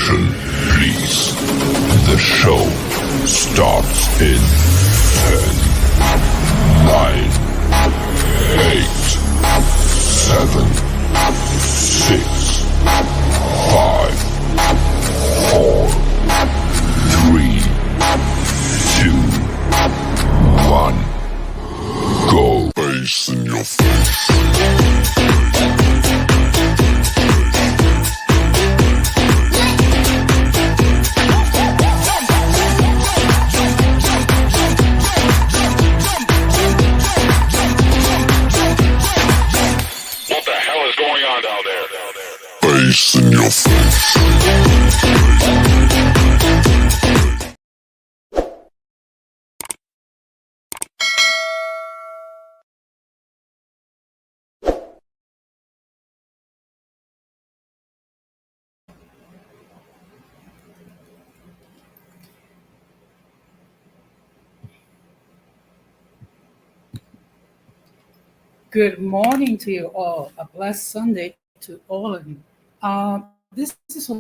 Attention, please. The show starts in 10, 9, 8, 7, 6, 5, 4, 3, 2, 1. Go. Face in your face. Face in your face. Good morning to you all. A blessed Sunday to all of you. This is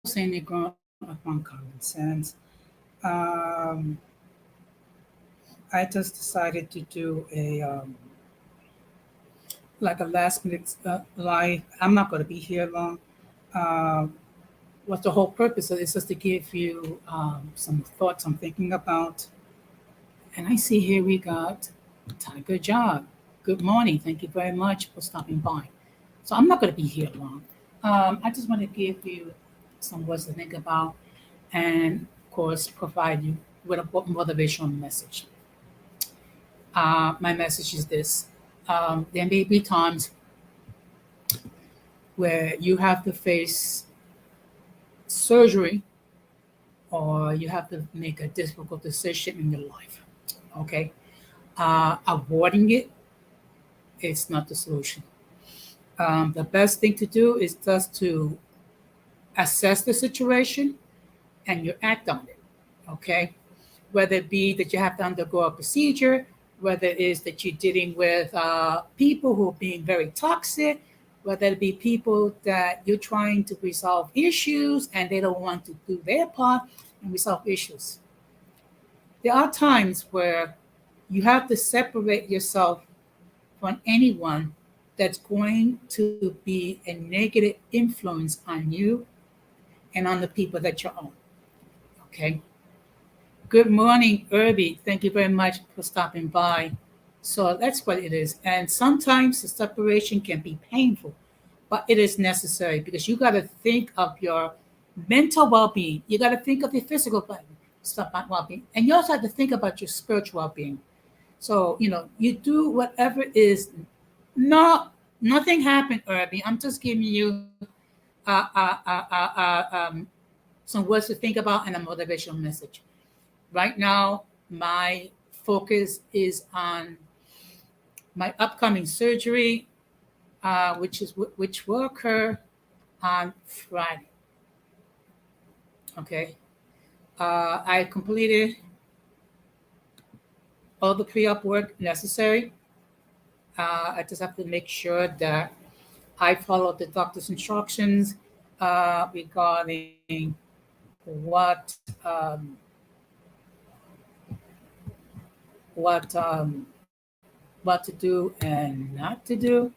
Hosseini Grant upon Common Sense. Um, I just decided to do a last minute live. I'm not going to be here long. Uh, what the whole purpose of it is just to give you some thoughts I'm thinking about. And I see here we got Tiger Job. Good morning. Thank you very much for stopping by. So I'm not going to be here long. I just want to give you some words to think about and, of course, provide you with a motivational message. My message is this. There may be times where you have to face surgery or you have to make a difficult decision in your life. Okay? Avoiding it is not the solution. The best thing to do is just to assess the situation and you act on it. Okay? Whether it be that you have to undergo a procedure, whether it is that you're dealing with people who are being very toxic, whether it be people that you're trying to resolve issues and they don't want to do their part and resolve issues. There are times where you have to separate yourself from anyone that's going to be a negative influence on you and on the people that you own. Okay? Good morning, Irby. Thank you very much for stopping by. So that's what it is. And sometimes the separation can be painful, but it is necessary because you got to think of your mental well-being. You got to think of your physical well-being. And you also have to think about your spiritual well-being. So, you do whatever is nothing happened, Irby. I'm just giving you some words to think about and a motivational message. Right now, my focus is on my upcoming surgery, which will occur on Friday. Okay, I completed all the pre-op work necessary. I just have to make sure that I follow the doctor's instructions regarding what to do and not to do.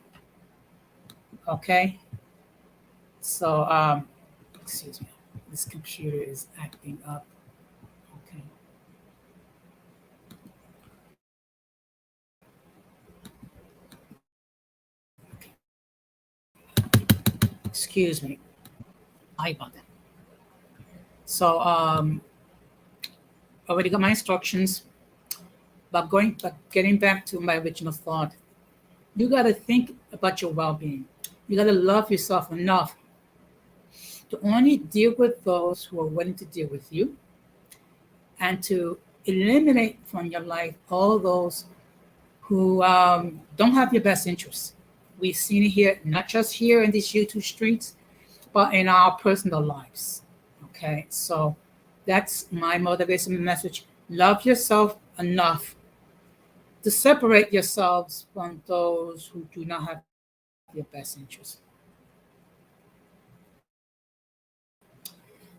Okay. So excuse me. This computer is acting up. Okay. Excuse me. I about that. So already got my instructions. But getting back to my original thought, you got to think about your well-being. You got to love yourself enough to only deal with those who are willing to deal with you and to eliminate from your life all those who don't have your best interests. We've seen it here, not just here in these YouTube streets, but in our personal lives. Okay, so that's my motivation message. Love yourself enough to separate yourselves from those who do not have your best interest.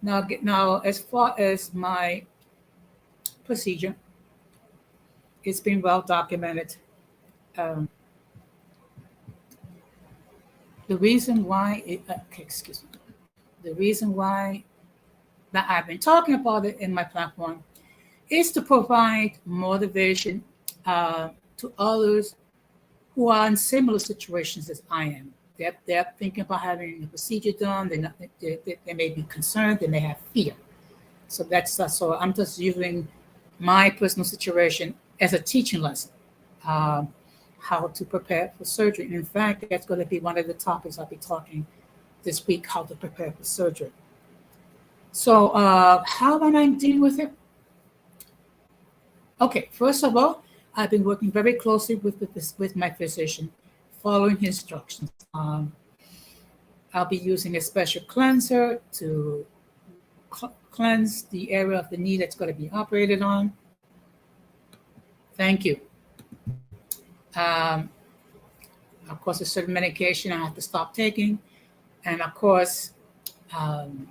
Now, as far as my procedure, it's been well documented. Um, the reason why okay, excuse me, the reason why that I've been talking about it in my platform is to provide motivation to others who are in similar situations as I am. They're thinking about having a procedure done. They may be concerned. They may have fear. So so I'm just using my personal situation as a teaching lesson, um, how to prepare for surgery. In fact, that's going to be one of the topics I'll be talking this week, how to prepare for surgery. So how am I dealing with it? Okay, first of all, I've been working very closely with my physician, following his instructions. I'll be using a special cleanser to cleanse the area of the knee that's going to be operated on. Thank you. Um, of course, a certain medication I have to stop taking. And of course, um,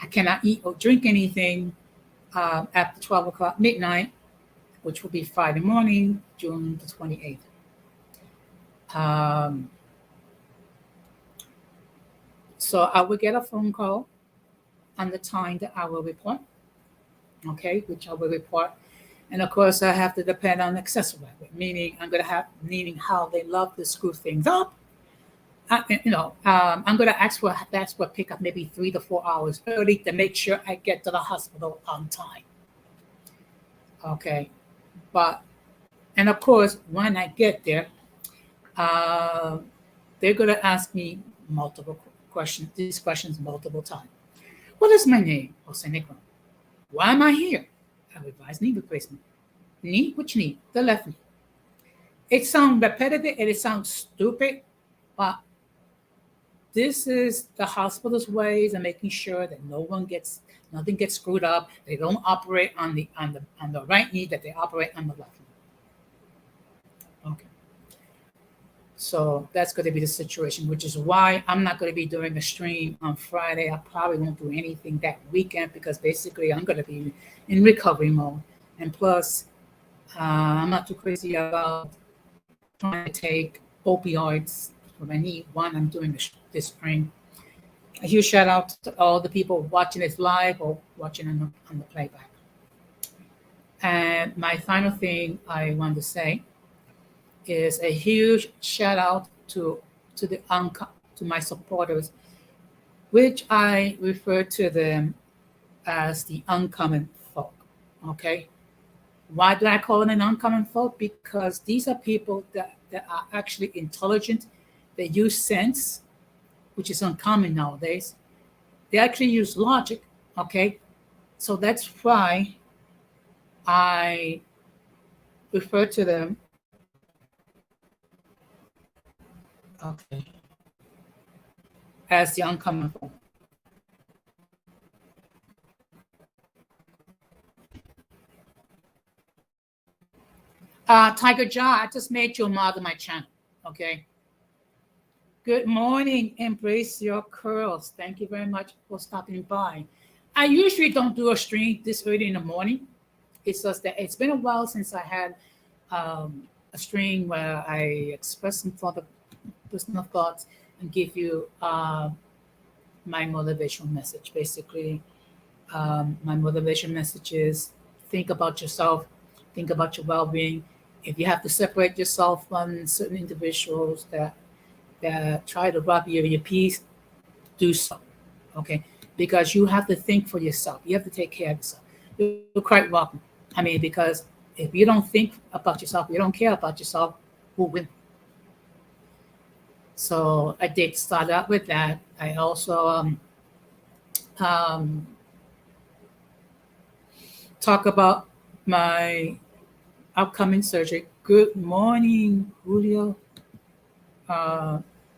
I cannot eat or drink anything after 12 o'clock midnight, which will be Friday morning, June the 28th. So I will get a phone call on the time that I will report, okay, which I will report. And of course, I have to depend on accessory, meaning meaning how they love to screw things up. I'm going to ask for a pickup maybe 3 to 4 hours early to make sure I get to the hospital on time. Okay, but and of course, when I get there, uh, they're going to ask me multiple questions. These questions multiple times. What is my name? Jose Negro. Why am I here? I revised knee replacement. Knee? Which knee? The left knee. It sounds repetitive and it sounds stupid, but this is the hospital's ways of making sure that nothing gets screwed up. They don't operate on the right knee, that they operate on the left knee. Okay. So that's going to be the situation, which is why I'm not going to be doing a stream on Friday. I probably won't do anything that weekend because basically I'm going to be in recovery mode. And plus, I'm not too crazy about trying to take opioids for my knee. One, I'm doing this stream. A huge shout out to all the people watching this live or watching on the playback. And my final thing I want to say is a huge shout out to my supporters, which I refer to them as the uncommon folk. Okay, why do I call them an uncommon folk? Because these are people that are actually intelligent. They use sense, which is uncommon nowadays. They actually use logic. Okay, so that's why I refer to them. Okay, as the uncommon folk. Tiger Jaw, I just made you a mod on my channel. Okay. Good morning. Embrace your curls. Thank you very much for stopping by. I usually don't do a stream this early in the morning. It's just that it's been a while since I had a stream where I express some personal thoughts and give you my motivational message. Basically, my motivation message is think about yourself, think about your well-being. If you have to separate yourself from certain individuals that try to rob you of your peace, do so. Okay, because you have to think for yourself. You have to take care of yourself. You're quite welcome. I mean, because if you don't think about yourself, you don't care about yourself, who will? So I did start out with that. I also um, talk about my upcoming surgery. Good morning, Julio.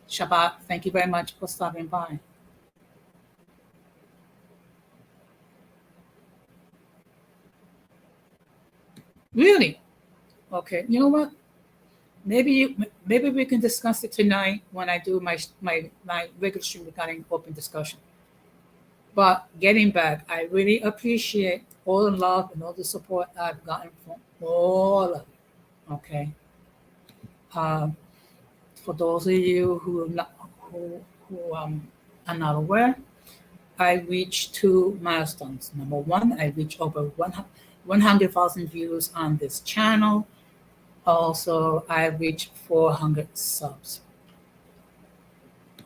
Shabbat, thank you very much for stopping by. Really? Okay. You know what? Maybe we can discuss it tonight when I do my regular stream regarding open discussion. But getting back, I really appreciate all the love and all the support I've gotten from all of you. Okay. Um, for those of you who are not aware, I reached two milestones. Number one, I reached over 100,000 views on this channel. Also, I reached 400 subs.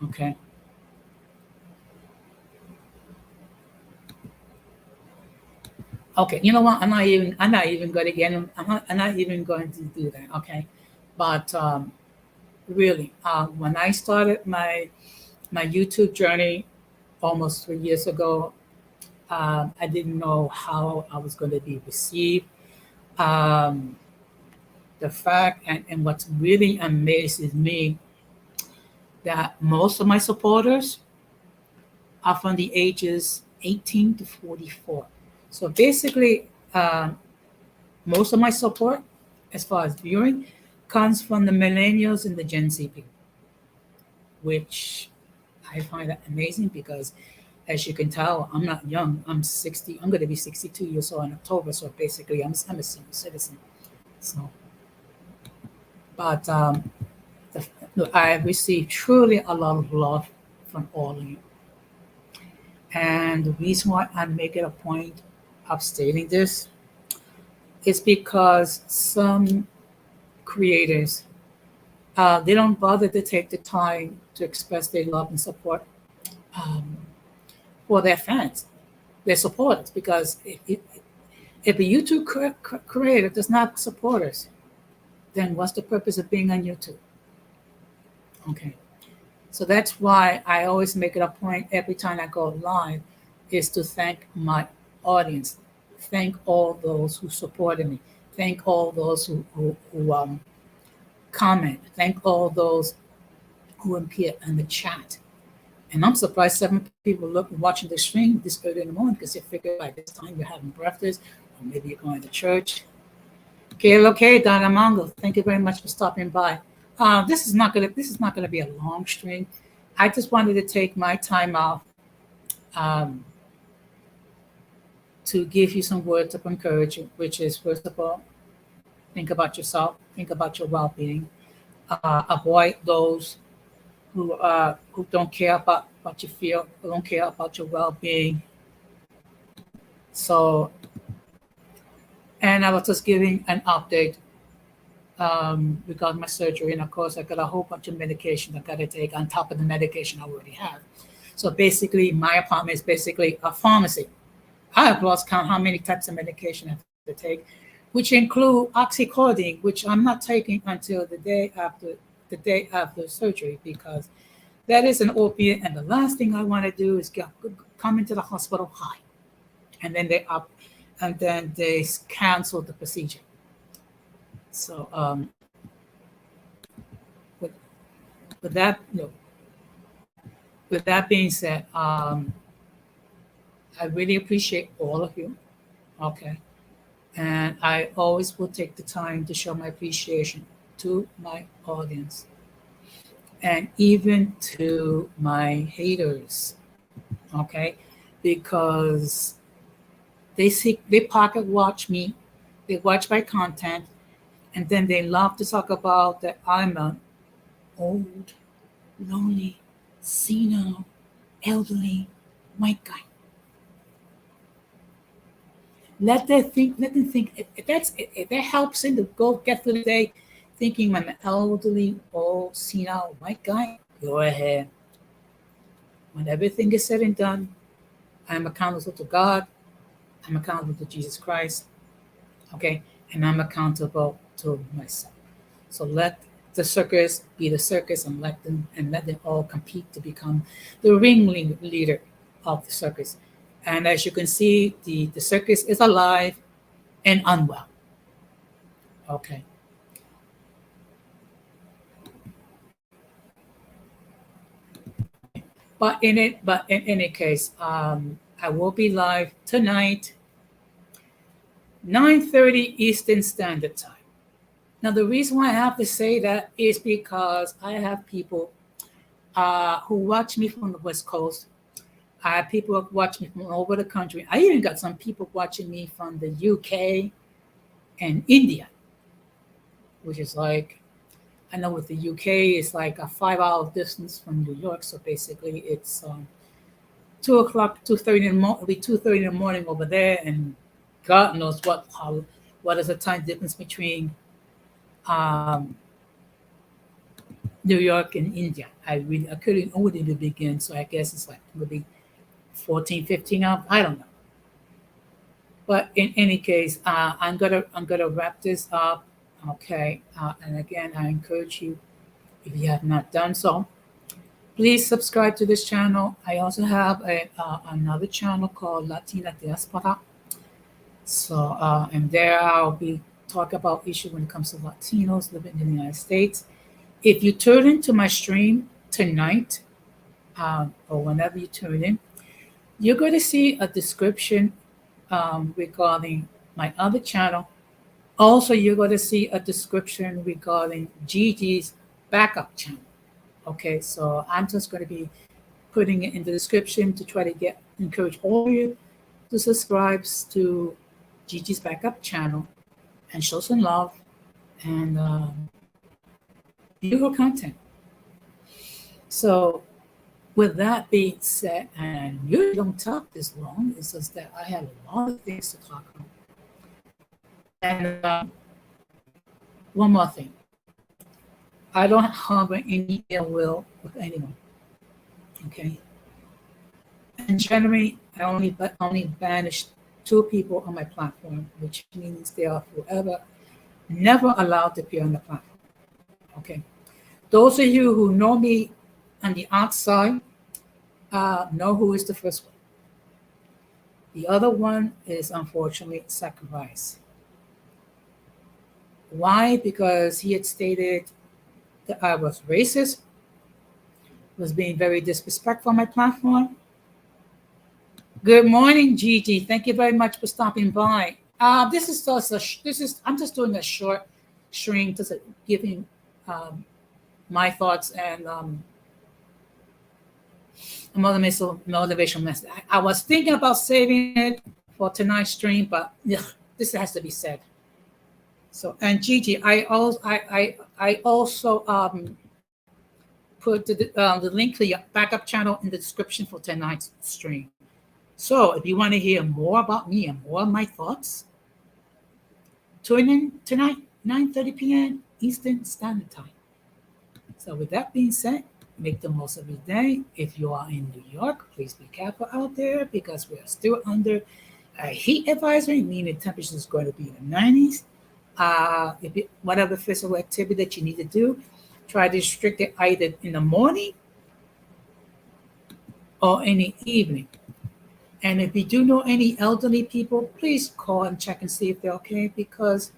Okay. Okay, you know what? I'm not even going to get him. I'm not even going to do that. Okay, but really, when I started my YouTube journey almost 3 years ago, I didn't know how I was going to be received. Um, the fact and what really amazes me that most of my supporters are from the ages 18 to 44. So basically, most of my support, as far as viewing, comes from the millennials and the Gen Z people, which I find that amazing because, as you can tell, I'm not young. I'm 60. I'm going to be 62 years old in October. So basically, I'm a senior citizen. So, but the, look, I received truly a lot of love from all of you. And the reason why I'm making a point of stating this is because some creators, they don't bother to take the time to express their love and support um, for their fans, their supporters. Because if a YouTube creator does not support us, then what's the purpose of being on YouTube? Okay. So that's why I always make it a point every time I go live is to thank my audience, thank all those who supported me, thank all those who comment, thank all those who appear in the chat. And I'm surprised 7 people watching the stream this early in the morning because they figure by this time you're having breakfast or maybe you're going to church. Okay, Donna Mongo, thank you very much for stopping by. This is not gonna be a long stream. I just wanted to take my time off um, to give you some words of encouragement, which is first of all, think about yourself, think about your well-being, avoid those who don't care about what you feel, who don't care about your well-being. So, and I was just giving an update regarding my surgery, and of course, I got a whole bunch of medication I got to take on top of the medication I already have. So basically, my apartment is basically a pharmacy. I have lost count how many types of medication I have to take, which include oxycodone, which I'm not taking until the day after surgery because that is an opiate, and the last thing I want to do is come into the hospital high, and then they cancel the procedure. So with that, with that being said, I really appreciate all of you. Okay, and I always will take the time to show my appreciation to my audience and even to my haters. Okay, because they pocket watch me, they watch my content, and then they love to talk about that I'm an old, lonely, senile, elderly white guy. Let them think if that helps them to go get through the day thinking I'm an elderly, old, senile white guy, go ahead. When everything is said and done, I'm accountable to God, I'm accountable to Jesus Christ, okay, and I'm accountable to myself. So let the circus be the circus and let them all compete to become the leader of the circus. And as you can see, the circus is alive and unwell. Okay. But in any case, I will be live tonight, 9:30 Eastern Standard Time. Now, the reason why I have to say that is because I have people who watch me from the West Coast, I have people watching me from all over the country. I even got some people watching me from the UK and India, which is like, I know with the UK, it's like a 5 hour distance from New York. So basically, it's 2 o'clock, 2:30 in the morning. It'll be 2:30 in the morning over there, and God knows what is the time difference between um, New York and India. I couldn't only begin, so I guess it's like maybe 14, 15 hours. I don't know. But in any case, I'm gonna wrap this up. Okay, and again, I encourage you, if you have not done so, please subscribe to this channel. I also have another channel called Latina Diaspora. So and there I'll be talk about issues when it comes to Latinos living in the United States. If you tune into my stream tonight, or whenever you tune in, you're going to see a description regarding my other channel. Also, you're going to see a description regarding Gigi's backup channel. Okay, so I'm just going to be putting it in the description to try to encourage all of you to subscribe to Gigi's backup channel and show some love and beautiful content. So, with that being said, and you don't talk this long, it's just that I have a lot of things to talk about. And one more thing, I don't harbor any ill will with anyone. Okay. And generally, I only banished 2 people on my platform, which means they are forever never allowed to appear on the platform. Okay. Those of you who know me on the outside know who is the first one. The other one is unfortunately sacrificed. Why? Because he had stated that I was racist, was being very disrespectful on my platform. Good morning, Gigi. Thank you very much for stopping by. This is I'm just doing a short stream, just giving my thoughts and a motivational message. I was thinking about saving it for tonight's stream, but this has to be said. So, and Gigi, I also put the link to your backup channel in the description for tonight's stream. So if you want to hear more about me and more of my thoughts, tune in tonight, 9:30 p.m. Eastern Standard Time. So with that being said, make the most of your day. If you are in New York, please be careful out there because we are still under a heat advisory, meaning temperature is going to be in the 90s. Whatever physical activity that you need to do, try to restrict it either in the morning or in the evening. And if you do know any elderly people, please call and check and see if they're okay, because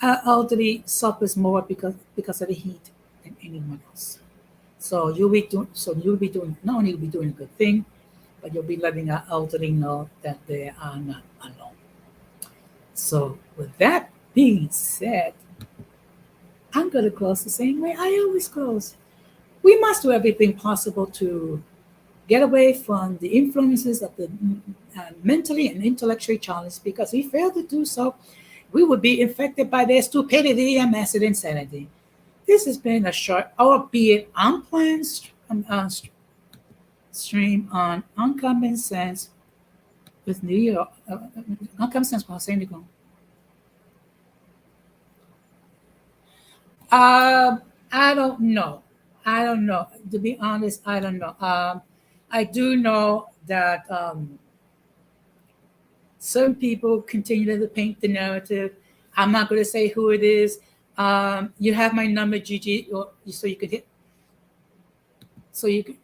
elderly suffers more because of the heat than anyone else. So you'll be doing not only you'll be doing a good thing, but you'll be letting our elderly know that they are not alone. So with that being said, I'm going to close the same way I always close. We must do everything possible to get away from the influences of the mentally and intellectually challenged, because if we fail to do so, we would be infected by their stupidity and massive insanity. This has been a short, albeit unplanned stream on Uncommon Sense with New York. Uncommon Sense with San Diego. I don't know. To be honest, I don't know. I do know that certain people continue to paint the narrative. I'm not going to say who it is. You have my number, Gigi, so you could hit. So you can.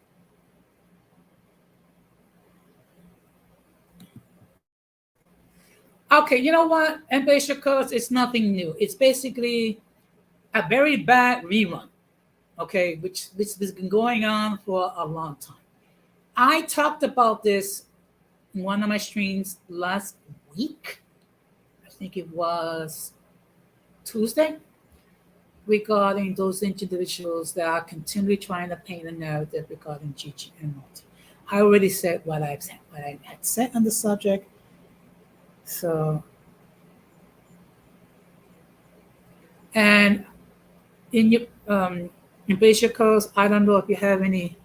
Okay, you know what? Ambassador Codes, it's nothing new. It's basically a very bad rerun. Okay, which has been going on for a long time. I talked about this in one of my streams last week. I think it was Tuesday, regarding those individuals that are continually trying to paint a narrative regarding Gigi and Monty. I already said what I had said on the subject. So, and in your embrace your cause, I don't know if you have any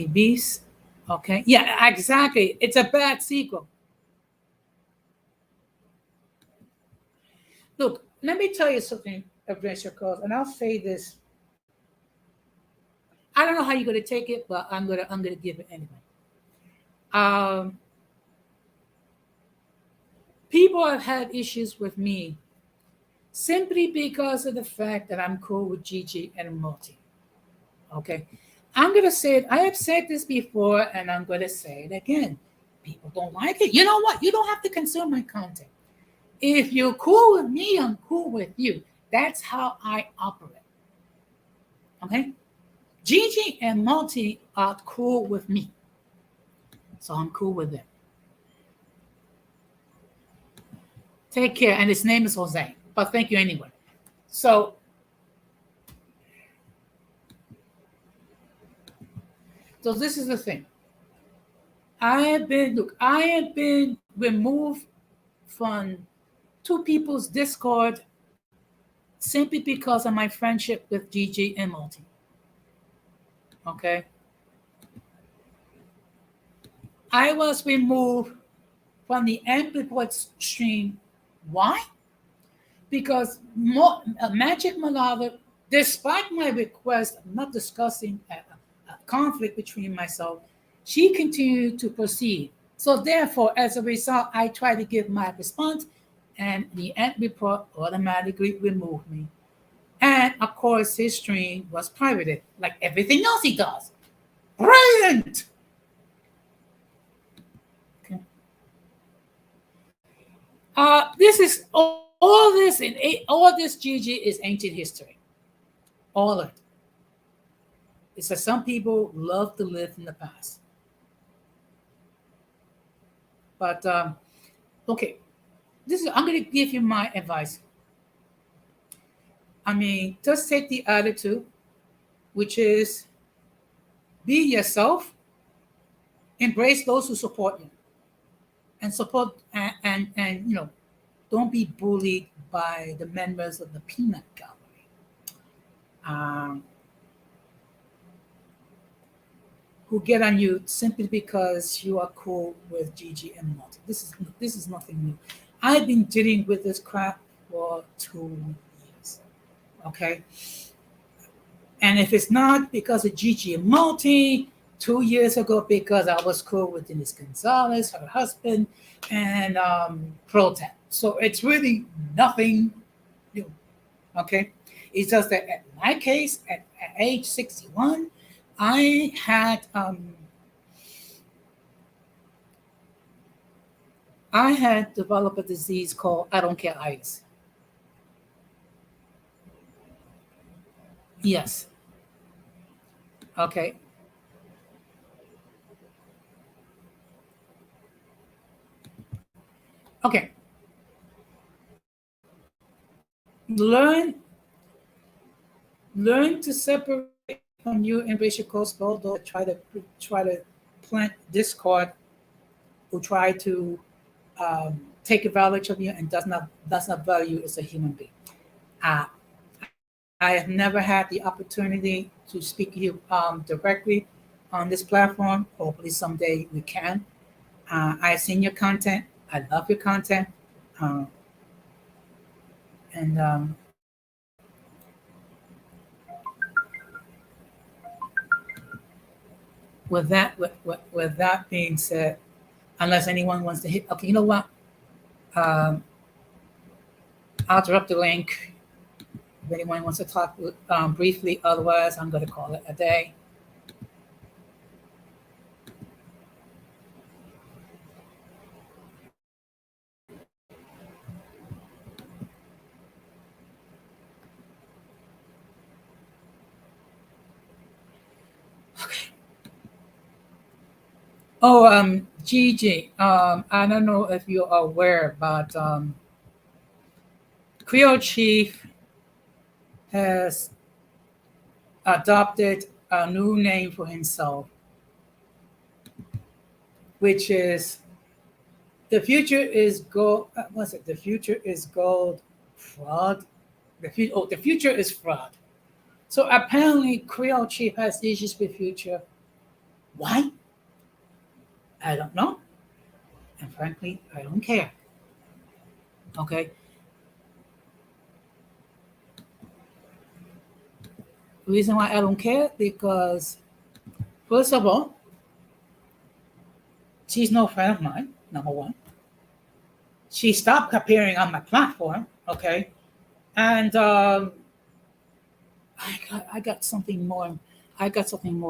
beefs. Okay, yeah, exactly. It's a bad sequel. Look, let me tell you something, embrace your cause, and I'll say this. I don't know how you're gonna take it, but I'm gonna give it anyway. Um, People have had issues with me simply because of the fact that I'm cool with Gigi and Multi. Okay. I'm going to say it. I have said this before and I'm going to say it again. People don't like it. You know what? You don't have to consume my content. If you're cool with me, I'm cool with you. That's how I operate. Okay. Gigi and Multi are cool with me. So I'm cool with them. Take care. And his name is Jose. But thank you anyway. So this is the thing. I have been removed from two people's Discord simply because of my friendship with Gigi and Multi. Okay. I was removed from the Amplified stream. Why? Because Magic Malava, despite my request of not discussing a conflict between myself, she continued to proceed. So therefore, as a result, I tried to give my response, and the end report automatically removed me. And of course, his stream was pirated, like everything else he does. Brilliant. Okay. This is all this GG is ancient history. All of it. It's that some people love to live in the past. But okay, I'm going to give you my advice. I mean, just take the attitude, which is be yourself, embrace those who support you, and support and don't be bullied by the members of the peanut gallery. Um, who get on you simply because you are cool with Gigi and Multi. This is nothing new. I've been dealing with this crap for 2 years. Okay. And if it's not because of Gigi and Multi, 2 years ago, because I was cool with Denise Gonzalez, her husband, and Protan. So it's really nothing new. Okay. It's just that in my case, at age 61, I had developed a disease called I don't care itis. Yes. Okay. Okay. Learn learn to separate from you and racial coast although try to plant discord who try to take advantage of you and does not value you as a human being. Uh, I have never had the opportunity to speak to you directly on this platform. Hopefully someday we can. I've seen your content. I love your content. Uh, and with that being said, unless anyone wants to hit, okay, you know what? Um, I'll drop the link if anyone wants to talk briefly. Otherwise, I'm going to call it a day. Oh, Gigi, I don't know if you're aware, but Creole Chief has adopted a new name for himself. which is the future is gold. What's it? The future is gold fraud. The future is fraud. So apparently, Creole Chief has issues with future. Why? I don't know, and frankly, I don't care. Okay. Reason why I don't care because first of all, she's no friend of mine. Number one, she stopped appearing on my platform. Okay, and I got something more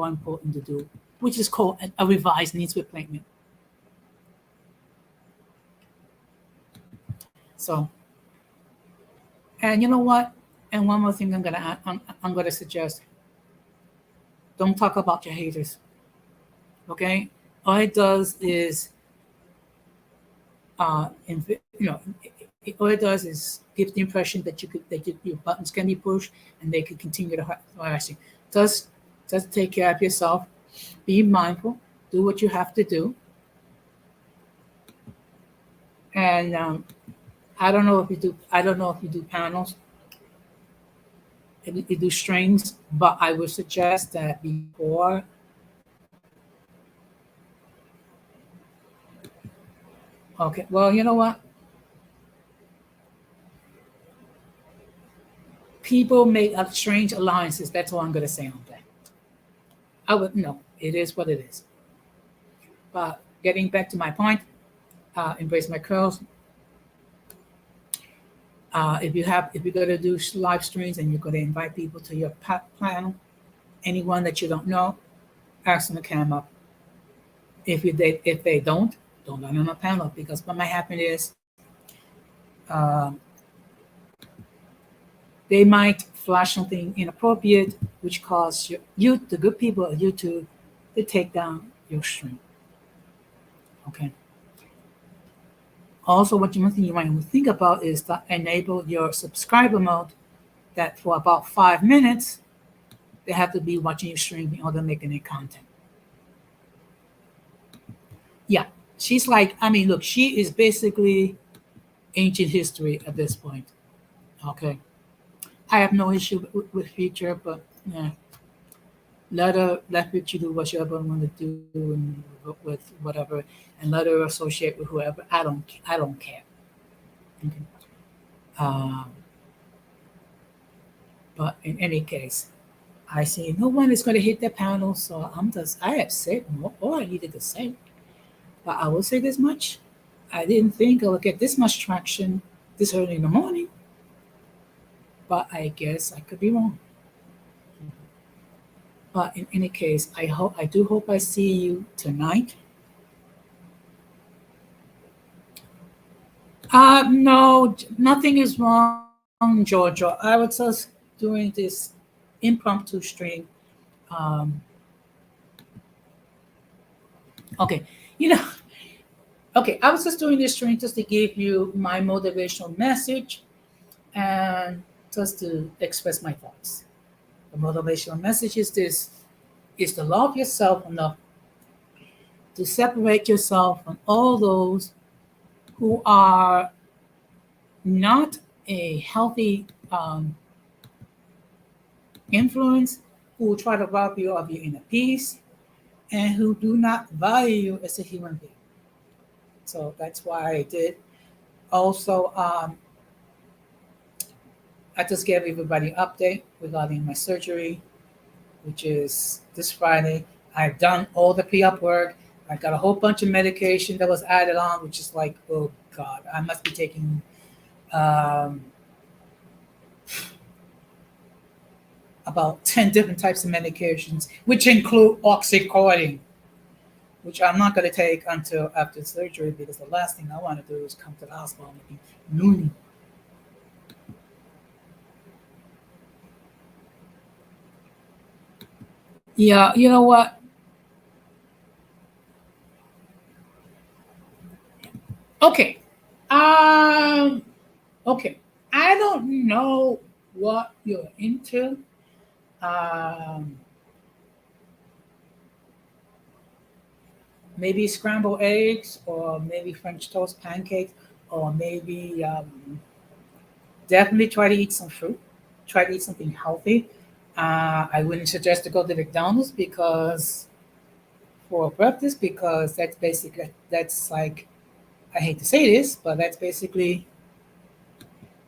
important to do, which is called a revised needs replacement. So, and you know what? And one more thing I'm gonna suggest: don't talk about your haters. Okay, all it does is all it does is give the impression that your buttons can be pushed and they can continue to harass you. Just just take care of yourself. Be mindful. Do what you have to do. And I don't know if you do. I don't know if you do panels and you do strings, but I would suggest that before. Okay. Well, you know what? People make strange alliances. That's all I'm going to say on that. I would no. It is what it is. But getting back to my point, embrace my curls. If you're going to do live streams and you're going to invite people to your panel, anyone that you don't know, ask them to come up. If they don't let them on a panel because what might happen is um, they might flash something inappropriate, which cause the good people of YouTube, to take down your stream. Okay. Also, one thing you might want to think about is to enable your subscriber mode. That for about 5 minutes, they have to be watching your stream in order to make any content. Yeah, she's like, I mean, look, she is basically ancient history at this point. Okay, I have no issue with future, but yeah, let Future do whatever I want to do and with whatever, and let her associate with whoever. I don't care. Okay. Um, but in any case, I see no one is going to hit the panel, so I have said all I needed to say. But I will say this much: I didn't think I would get this much traction this early in the morning, but I guess I could be wrong. But in any case, I do hope I see you tonight. No, nothing is wrong, Georgia. I was just doing this impromptu stream. Um, okay, you know, okay, I was just doing this stream just to give you my motivational message and just to express my thoughts. The motivational message is this: is to love yourself enough to separate yourself from all those who are not a healthy influence, who will try to rob you of your inner peace, and who do not value you as a human being. So that's why I did. Also, I just gave everybody an update regarding my surgery, which is this Friday. I've done all the pre-op work. I got a whole bunch of medication that was added on, which is like, oh God, I must be taking um, about 10 different types of medications, which include oxycodone, which I'm not going to take until after surgery because the last thing I want to do is come to the hospital and be loony. Yeah, you know what? Okay. Um, okay. I don't know what you're into. Um, maybe scrambled eggs, or maybe French toast, pancakes, or maybe definitely try to eat some fruit. Try to eat something healthy. I wouldn't suggest to go to McDonald's because for breakfast, because that's like, I hate to say this, but that's basically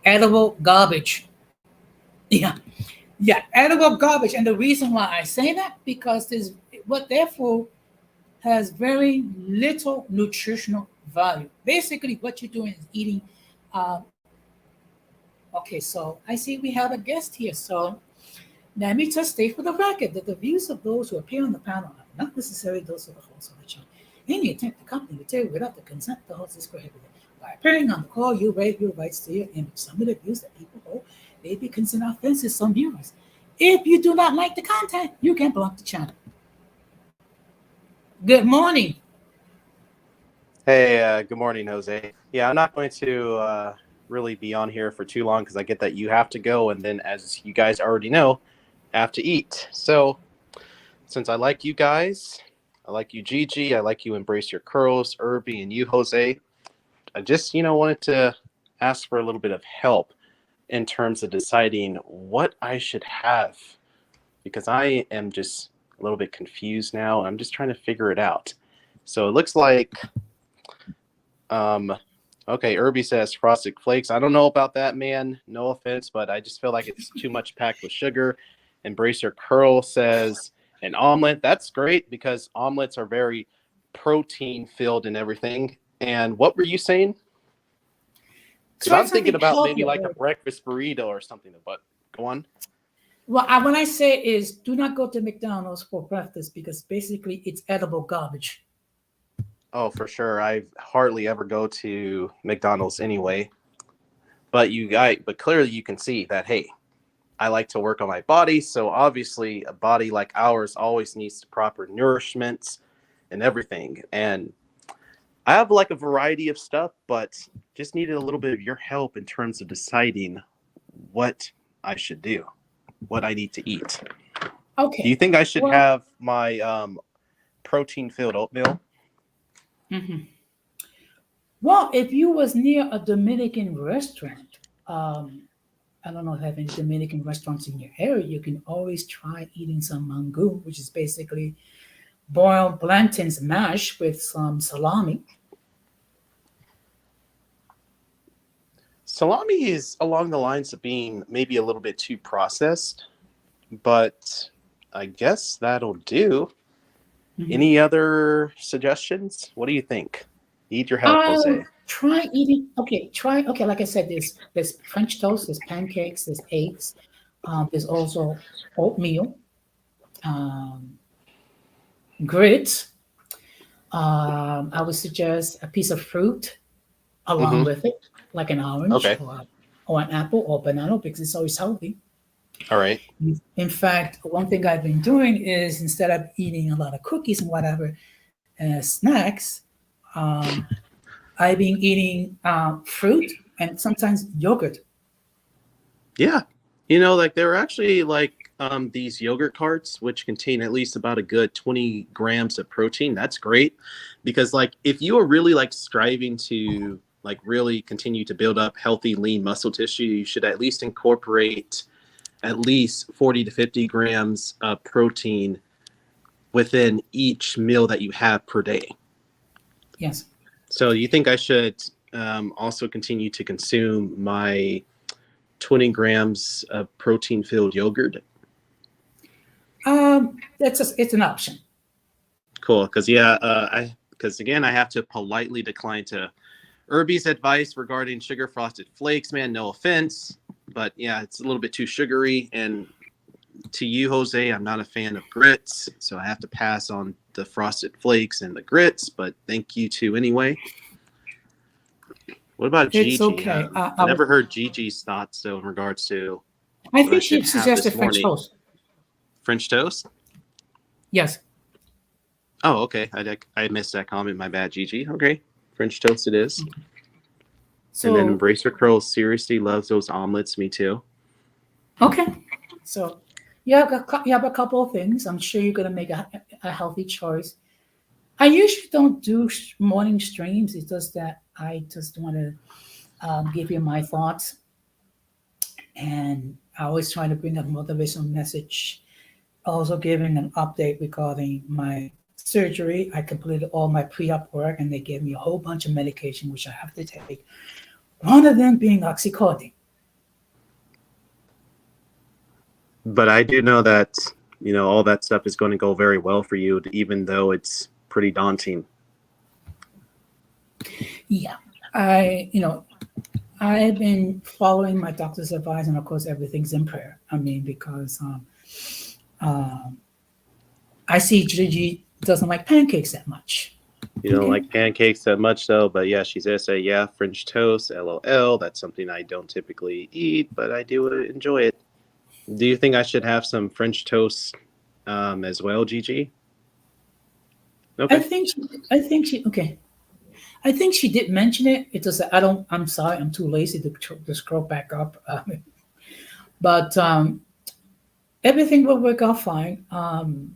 edible garbage. Yeah, yeah, edible garbage. And the reason why I say that, because this what their food has very little nutritional value. Basically, what you're doing is eating. Uh, okay, so I see we have a guest here. So let me just state for the record that the views of those who appear on the panel are not necessarily those of the host of the channel. Any attempt to copy material without the consent of the host is prohibited. By appearing on the call, you waive your rights to your image. Some of the views that people hold may be considered offensive to some viewers. If you do not like the content, you can block the channel. Good morning. Hey, good morning, Jose. Yeah, I'm not going to really be on here for too long because I get that you have to go, and then as you guys already know, I have to eat. So, since I like you guys, I like you, Gigi, I like you, Embrace Your Curls, Irby, and you, Jose, I just, wanted to ask for a little bit of help in terms of deciding what I should have because I am just a little bit confused now. I'm just trying to figure it out. So, it looks like okay, Irby says frosted flakes. I don't know about that, man. No offense, but I just feel like it's too much packed with sugar. Embrace Your Curl says an omelet. That's great because omelets are very protein filled and everything. And what were you saying? Because Try I'm thinking something about maybe healthier. like a breakfast burrito or something. But go on. Well, when I say is do not go to McDonald's for breakfast because basically it's edible garbage. Oh, for sure. I hardly ever go to McDonald's anyway. But clearly you can see that, hey, I like to work on my body. So obviously a body like ours always needs proper nourishment and everything. And I have like a variety of stuff, but just needed a little bit of your help in terms of deciding what I should do, what I need to eat. Okay. Do you think I should have my protein-filled oatmeal? Mm-hmm. Well, if you was near a Dominican restaurant, I don't know if you have any Dominican restaurants in your area, you can always try eating some mango, which is basically boiled plantains mashed with some salami. Salami is along the lines of being maybe a little bit too processed, but I guess that'll do. Mm-hmm. Any other suggestions? What do you think? Need your help, Jose. Try eating. Okay, like I said, there's French toast, there's pancakes, there's eggs. There's also oatmeal, grits. I would suggest a piece of fruit along with it, like an orange or an apple or banana, because it's always healthy. All right. In fact, one thing I've been doing is instead of eating a lot of cookies and whatever snacks, I've been eating fruit and sometimes yogurt. Yeah. Like there are actually like these yogurt carts which contain at least about a good 20 grams of protein. That's great because like if you are really like striving to like really continue to build up healthy lean muscle tissue, you should at least incorporate at least 40 to 50 grams of protein within each meal that you have per day. Yes. So you think I should also continue to consume my 20 grams of protein-filled yogurt? It's an option. Cool, because again, I have to politely decline to Irby's advice regarding sugar frosted flakes. Man, no offense, but yeah, it's a little bit too sugary. And to you, Jose, I'm not a fan of grits, so I have to pass on the frosted flakes and the grits. But thank you too anyway. What about Gigi? It's okay. I never heard Gigi's thoughts though in regards to. I think she suggested French toast. French toast? Yes. Oh, okay. I missed that comment. My bad, Gigi. Okay, French toast it is. So, and then Embrace Your Curls seriously loves those omelets. Me too. Okay. So you have a couple of things. I'm sure you're going to make a healthy choice. I usually don't do morning streams. It's just that I just want to give you my thoughts, and I always try to bring a motivational message. Also, giving an update regarding my surgery. I completed all my pre-op work, and they gave me a whole bunch of medication which I have to take. One of them being oxycodone. But I do know that, all that stuff is going to go very well for you, even though it's pretty daunting. Yeah, I've been following my doctor's advice, and of course, everything's in prayer. I mean, because I see Gigi doesn't like pancakes that much. You don't like pancakes that much, though, but yeah, she's gonna say, yeah, French toast, LOL. That's something I don't typically eat, but I do enjoy it. Do you think I should have some French toast as well, Gigi? Okay. I think she did mention it. It's just that I'm sorry, I'm too lazy to scroll back up. But everything will work out fine. Of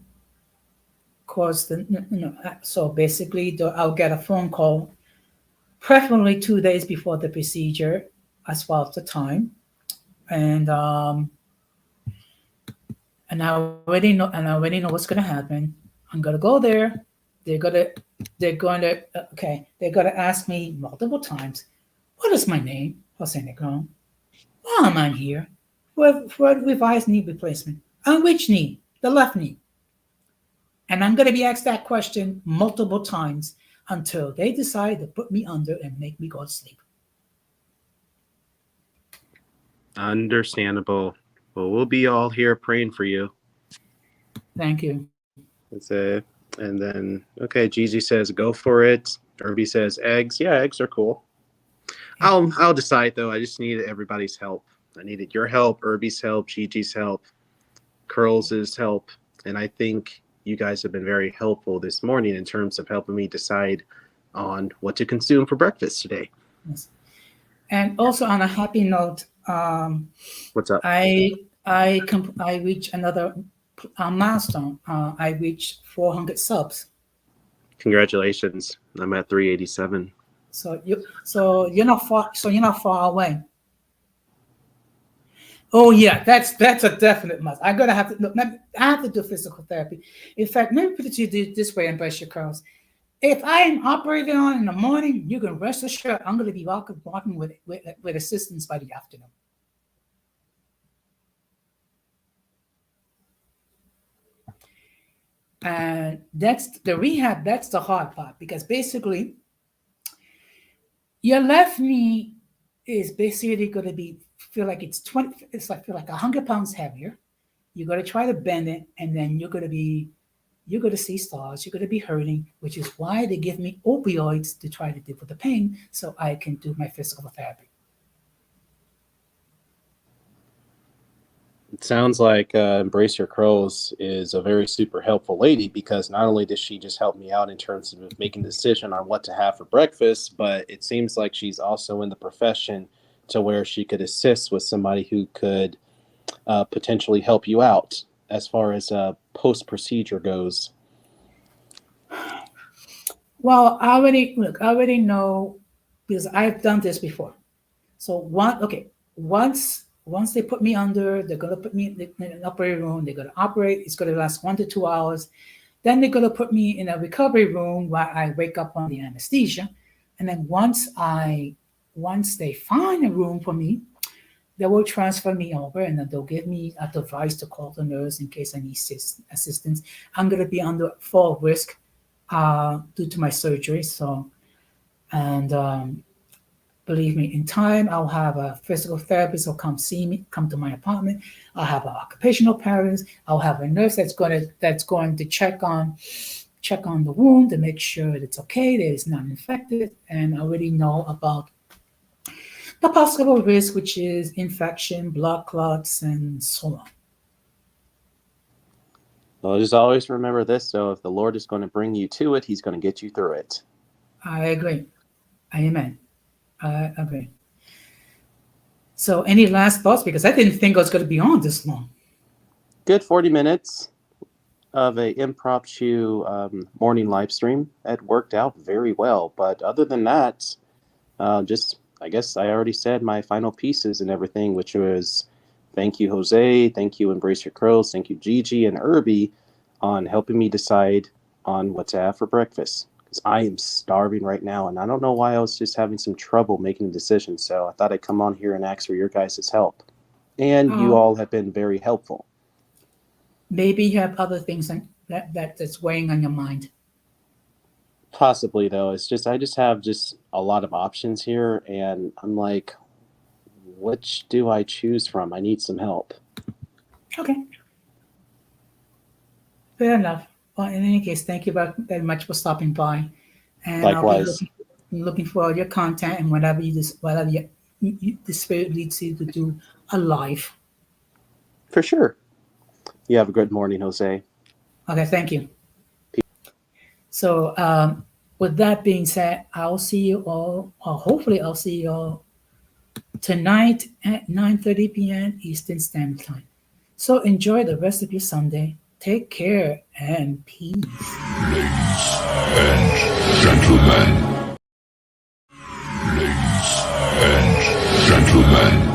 course, so basically, I'll get a phone call, preferably 2 days before the procedure, as well as the time, and I already know, what's going to happen. I'm going to go there. They're going to ask me multiple times, what is my name, Jose Negron? Why am I here? For revised knee replacement. On which knee? The left knee. And I'm going to be asked that question multiple times until they decide to put me under and make me go to sleep. Understandable. Well, we'll be all here praying for you. Thank you. That's it. And then, okay, Gigi says go for it. Irby says eggs. Yeah, eggs are cool. I'll decide, though. I just needed everybody's help. I needed your help, Irby's help, Gigi's help, Curls' help. And I think you guys have been very helpful this morning in terms of helping me decide on what to consume for breakfast today. Yes. And also on a happy note, what's up? I reached another milestone. I reached 400 subs. Congratulations! I'm at 387. So you're not far. So you're not far away. Oh yeah, that's a definite must. I have to do physical therapy. In fact, let me put it to you this way, Embrace Curls. If I am operating on in the morning, you can rest assured I'm going to be walking with assistance by the afternoon. And that's the rehab. That's the hard part, because basically your left knee is basically going to feel like it's 100 pounds heavier. You're going to try to bend it, and then you're going to see stars. You're going to be hurting, which is why they give me opioids to try to deal with the pain so I can do my physical therapy. It sounds like Embrace Your Curls is a very super helpful lady, because not only does she just help me out in terms of making a decision on what to have for breakfast, but it seems like she's also in the profession to where she could assist with somebody who could potentially help you out as far as post-procedure goes. Well, I already know, because I've done this before. So once they put me under, they're going to put me in an operating room. They're going to operate. It's going to last 1 to 2 hours. Then they're going to put me in a recovery room where I wake up on the anesthesia. And then once they find a room for me, they will transfer me over, and then they'll give me a device to call the nurse in case I need assistance. I'm going to be under full risk due to my surgery. So, and believe me, in time, I'll have a physical therapist who'll come see me, come to my apartment. I'll have an occupational therapist. I'll have a nurse that's going to check on the wound to make sure it's okay, that it's not infected. And I already know about the possible risk, which is infection, blood clots, and so on. Well, just always remember this, though. If the Lord is going to bring you to it, he's going to get you through it. I agree. Amen. I agree. So any last thoughts? Because I didn't think I was going to be on this long. Good 40 minutes. of a impromptu morning live stream. It worked out very well. But other than that, just I guess I already said my final pieces and everything, which was thank you, Jose. Thank you, Embrace Your Crows. Thank you, Gigi and Irby, on helping me decide on what to have for breakfast. Because I am starving right now, and I don't know why I was just having some trouble making a decision. So I thought I'd come on here and ask for your guys' help. And you all have been very helpful. Maybe you have other things that's weighing on your mind. Possibly, though. It's just I just have just a lot of options here, and I'm like, which do I choose from? I need some help. Okay. Fair enough. Well, in any case, thank you very much for stopping by. And Likewise. I'll be looking for your content and whatever the spirit leads you to do a live. For sure. You have a good morning, Jose. Okay, thank you. So with that being said, I'll see you all, or hopefully I'll see you all tonight at 9:30 p.m. Eastern Standard Time. So enjoy the rest of your Sunday. Take care and peace. Ladies and gentlemen. Ladies and gentlemen.